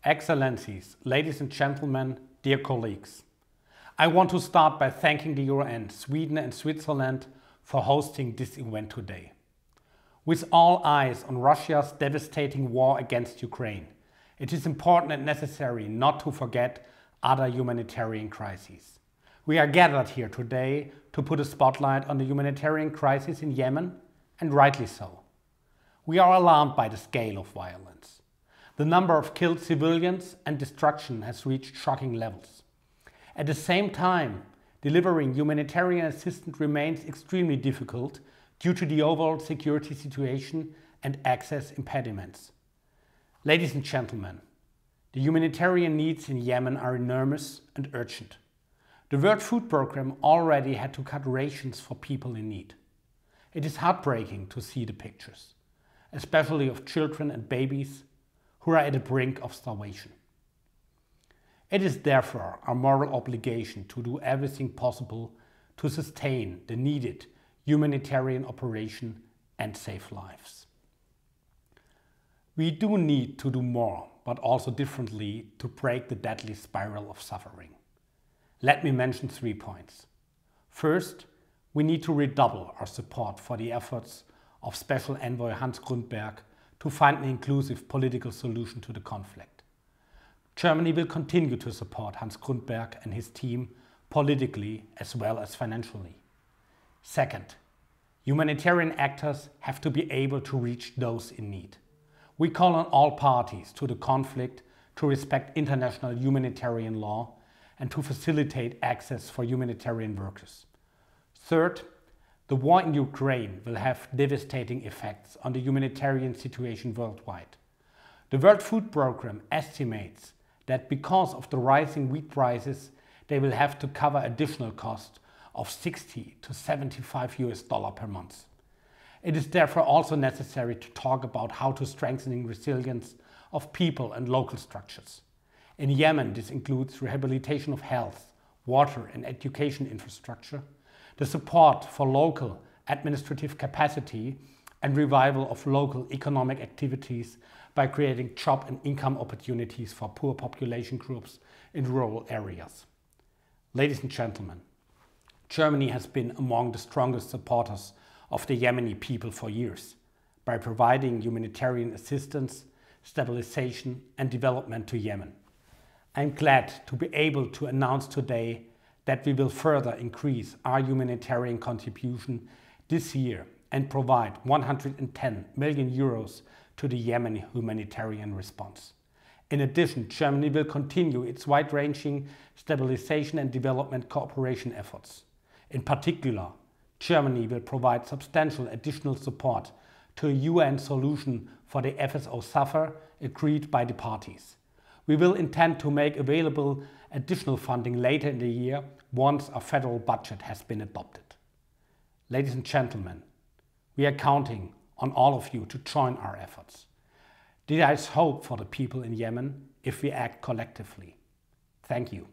Excellencies, ladies and gentlemen, dear colleagues. I want to start by thanking the UN, Sweden and Switzerland for hosting this event today. With all eyes on Russia's devastating war against Ukraine, it is important and necessary not to forget other humanitarian crises. We are gathered here today to put a spotlight on the humanitarian crisis in Yemen, and rightly so. We are alarmed by the scale of violence. The number of killed civilians and destruction has reached shocking levels. At the same time, delivering humanitarian assistance remains extremely difficult due to the overall security situation and access impediments. Ladies and gentlemen, the humanitarian needs in Yemen are enormous and urgent. The World Food Programme already had to cut rations for people in need. It is heartbreaking to see the pictures, especially of children and babies who are at the brink of starvation. It is therefore our moral obligation to do everything possible to sustain the needed humanitarian operation and save lives. We do need to do more, but also differently, to break the deadly spiral of suffering. Let me mention 3 points. First, we need to redouble our support for the efforts of Special Envoy Hans Grundberg to find an inclusive political solution to the conflict. Germany will continue to support Hans Grundberg and his team politically as well as financially. Second, humanitarian actors have to be able to reach those in need. We call on all parties to the conflict to respect international humanitarian law and to facilitate access for humanitarian workers. Third, the war in Ukraine will have devastating effects on the humanitarian situation worldwide. The World Food Programme estimates that because of the rising wheat prices, they will have to cover additional costs of $60 to $75 per month. It is therefore also necessary to talk about how to strengthen resilience of people and local structures. In Yemen, this includes rehabilitation of health, water and education infrastructure, the support for local administrative capacity and revival of local economic activities by creating job and income opportunities for poor population groups in rural areas. Ladies and gentlemen, Germany has been among the strongest supporters of the Yemeni people for years by providing humanitarian assistance, stabilization and development to Yemen. I'm glad to be able to announce today that we will further increase our humanitarian contribution this year and provide 110 million euros to the Yemeni humanitarian response. In addition, Germany will continue its wide-ranging stabilization and development cooperation efforts. In particular, Germany will provide substantial additional support to a UN solution for the FSO Safar agreed by the parties. We will intend to make available additional funding later in the year once a federal budget has been adopted. Ladies and gentlemen, we are counting on all of you to join our efforts. There is hope for the people in Yemen if we act collectively. Thank you.